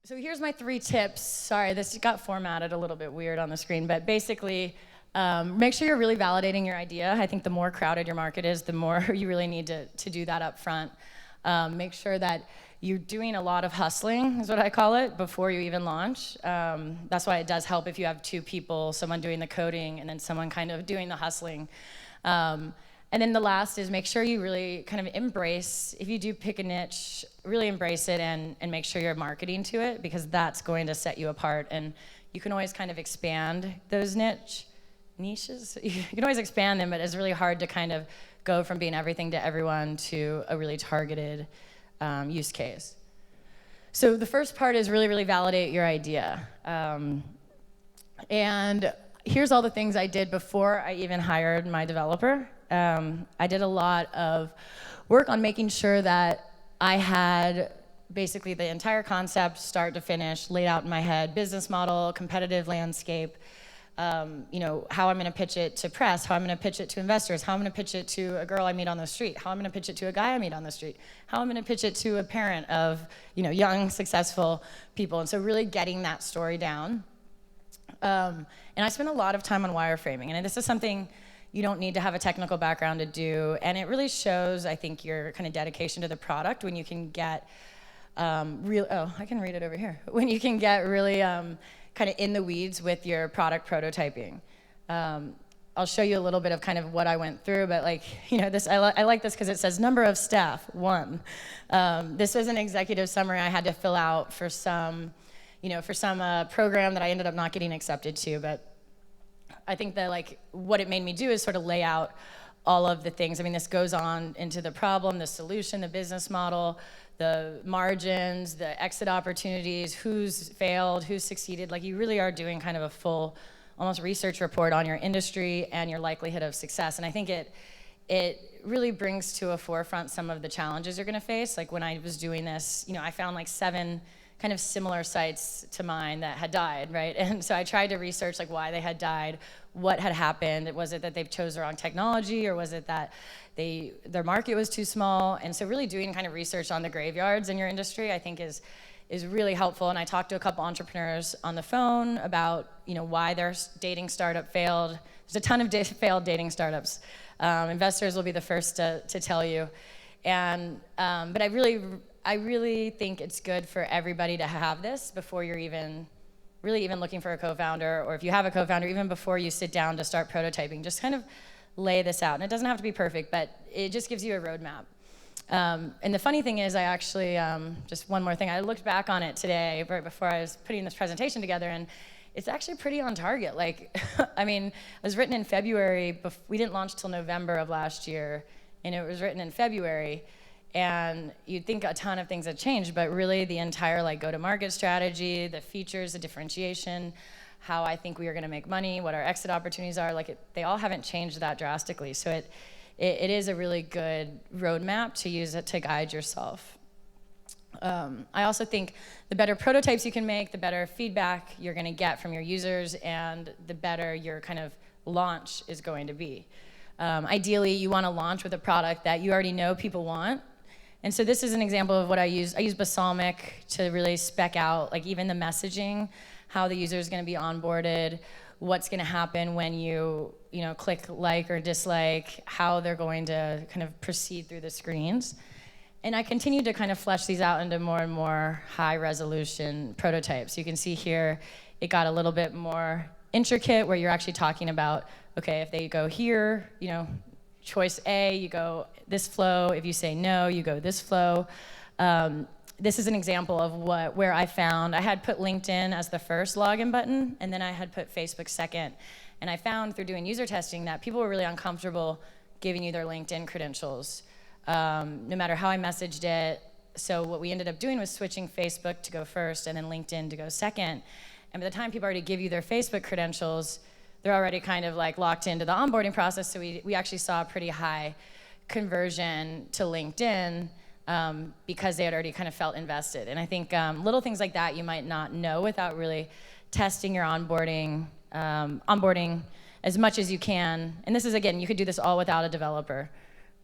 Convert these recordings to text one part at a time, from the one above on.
So here's my 3 tips. Sorry, this got formatted a little bit weird on the screen, but basically, make sure you're really validating your idea. I think the more crowded your market is, the more you really need to do that up front. Make sure that you're doing a lot of hustling, is what I call it, before you even launch. That's why it does help if you have 2 people, someone doing the coding and then someone kind of doing the hustling. And then the last is make sure you really kind of embrace, if you do pick a niche, really embrace it and make sure you're marketing to it, because that's going to set you apart. And you can always kind of expand those niches. You can always expand them, but it's really hard to kind of go from being everything to everyone to a really targeted use case. So the first part is really, really validate your idea. And here's all the things I did before I even hired my developer. I did a lot of work on making sure that I had basically the entire concept, start to finish, laid out in my head, business model, competitive landscape, how I'm gonna pitch it to press, how I'm gonna pitch it to investors, how I'm gonna pitch it to a girl I meet on the street, how I'm gonna pitch it to a guy I meet on the street, how I'm gonna pitch it to a parent of young, successful people. And so really getting that story down. And I spent a lot of time on wireframing, and this is something you don't need to have a technical background to do, and it really shows, I think, your kind of dedication to the product when you can get I can read it over here. When you can get really kind of in the weeds with your product prototyping. I'll show you a little bit of kind of what I went through, but this I like this because it says number of staff, 1. This was an executive summary I had to fill out for some program that I ended up not getting accepted to, but I think that what it made me do is sort of lay out all of the things. I mean, this goes on into the problem, the solution, the business model, the margins, the exit opportunities, who's failed, who's succeeded. You really are doing kind of a full, almost research report on your industry and your likelihood of success. And I think it really brings to a forefront some of the challenges you're gonna face. When I was doing this, I found 7 kind of similar sites to mine that had died, right? And so I tried to research why they had died, what had happened. Was it that they chose the wrong technology, or was it that their market was too small? And so really doing kind of research on the graveyards in your industry, I think is really helpful. And I talked to a couple entrepreneurs on the phone about why their dating startup failed. There's a ton of failed dating startups. Investors will be the first to tell you. And but I really think it's good for everybody to have this before you're even looking for a co-founder, or if you have a co-founder, even before you sit down to start prototyping. Just kind of lay this out. And it doesn't have to be perfect, but it just gives you a roadmap. And the funny thing is, I actually, just one more thing, I looked back on it today, right before I was putting this presentation together, and it's actually pretty on target. I mean, it was written in February, we didn't launch till November of last year, and it was written in February. And you'd think a ton of things had changed, but really the entire go-to-market strategy, the features, the differentiation, how I think we are gonna make money, what our exit opportunities are, they all haven't changed that drastically. So it is a really good roadmap to use it to guide yourself. I also think the better prototypes you can make, the better feedback you're gonna get from your users, and the better your kind of launch is going to be. Ideally, you wanna launch with a product that you already know people want. And so this is an example of what I use. I use Balsamic to really spec out even the messaging, how the user is going to be onboarded, what's going to happen when you click like or dislike, how they're going to kind of proceed through the screens. And I continue to kind of flesh these out into more and more high resolution prototypes. You can see here it got a little bit more intricate, where you're actually talking about, okay, if they go here, choice A, you go this flow. If you say no, you go this flow. This is an example of where I found I had put LinkedIn as the first login button, and then I had put Facebook second. And I found through doing user testing that people were really uncomfortable giving you their LinkedIn credentials, no matter how I messaged it. So what we ended up doing was switching Facebook to go first and then LinkedIn to go second. And by the time people already give you their Facebook credentials, they're already kind of locked into the onboarding process. So we actually saw a pretty high conversion to LinkedIn because they had already kind of felt invested. And I think little things like that you might not know without really testing your onboarding as much as you can. And this is, again, you could do this all without a developer.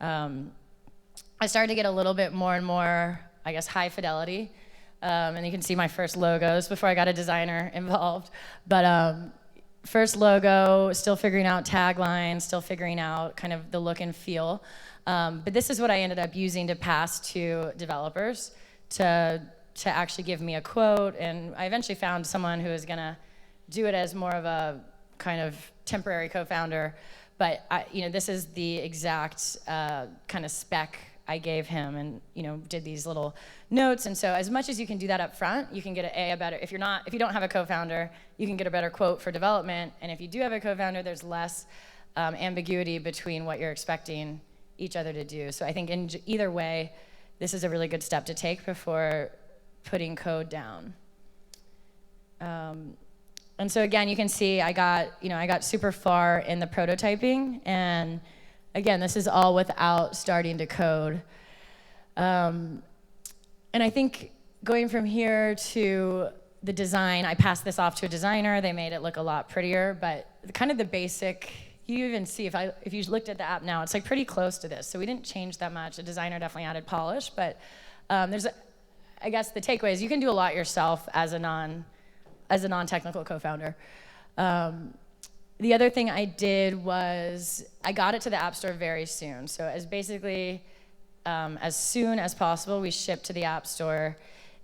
I started to get a little bit more and more, I guess, high fidelity And you can see my first logos before I got a designer involved. But first logo, still figuring out taglines, still figuring out kind of the look and feel. But this is what I ended up using to pass to developers to actually give me a quote. And I eventually found someone who was gonna do it as more of a kind of temporary co-founder. But this is the exact kind of spec I gave him, and did these little notes. And so as much as you can do that up front, you can get a better, if you don't have a co-founder, you can get a better quote for development. And if you do have a co-founder, there's less ambiguity between what you're expecting each other to do. So I think in either way, this is a really good step to take before putting code down. And so again, you can see I got super far in the prototyping, and again, this is all without starting to code. And I think going from here to the design, I passed this off to a designer. They made it look a lot prettier, but kind of the basic, you even see if you looked at the app now, it's like pretty close to this. So we didn't change that much. The designer definitely added polish, but I guess the takeaway is you can do a lot yourself as a non-technical co-founder. The other thing I did was I got it to the App Store very soon. So as soon as possible, we shipped to the App Store,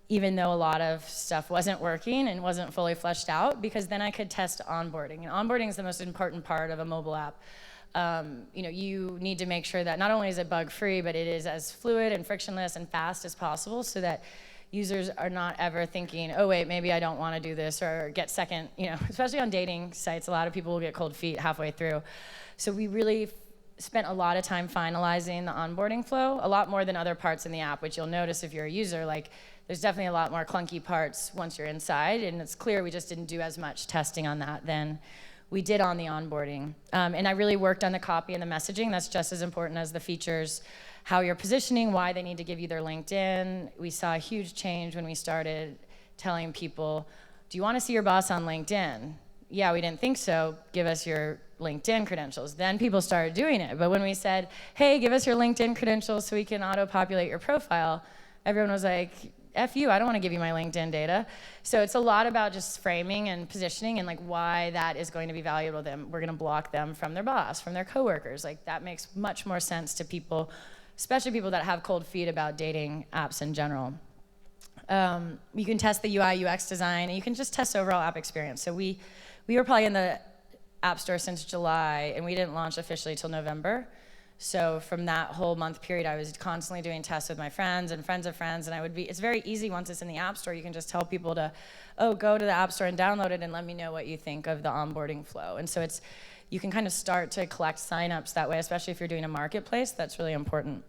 even though a lot of stuff wasn't working and wasn't fully fleshed out, because then I could test onboarding. And onboarding is the most important part of a mobile app. You need to make sure that not only is it bug-free, but it is as fluid and frictionless and fast as possible, so that users are not ever thinking, oh wait, maybe I don't want to do this, or get second, especially on dating sites, a lot of people will get cold feet halfway through. So we really spent a lot of time finalizing the onboarding flow, a lot more than other parts in the app, which you'll notice if you're a user, like there's definitely a lot more clunky parts once you're inside, and it's clear we just didn't do as much testing on that than we did on the onboarding. And I really worked on the copy and the messaging. That's just as important as the features. How you're positioning, why they need to give you their LinkedIn. We saw a huge change when we started telling people, do you want to see your boss on LinkedIn? Yeah, we didn't think so. Give us your LinkedIn credentials. Then people started doing it. But when we said, hey, give us your LinkedIn credentials so we can auto-populate your profile, everyone was like, F you, I don't want to give you my LinkedIn data. So it's a lot about just framing and positioning and like why that is going to be valuable to them. We're going to block them from their boss, from their coworkers. Like that makes much more sense to people, especially people that have cold feet about dating apps in general. You can test the UI, UX design, and you can just test overall app experience. So we were probably in the App Store since July, and we didn't launch officially till November. So from that whole month period, I was constantly doing tests with my friends and friends of friends, and it's very easy once it's in the App Store, you can just tell people to, go to the App Store and download it and let me know what you think of the onboarding flow. And so you can kind of start to collect signups that way, especially if you're doing a marketplace. That's really important.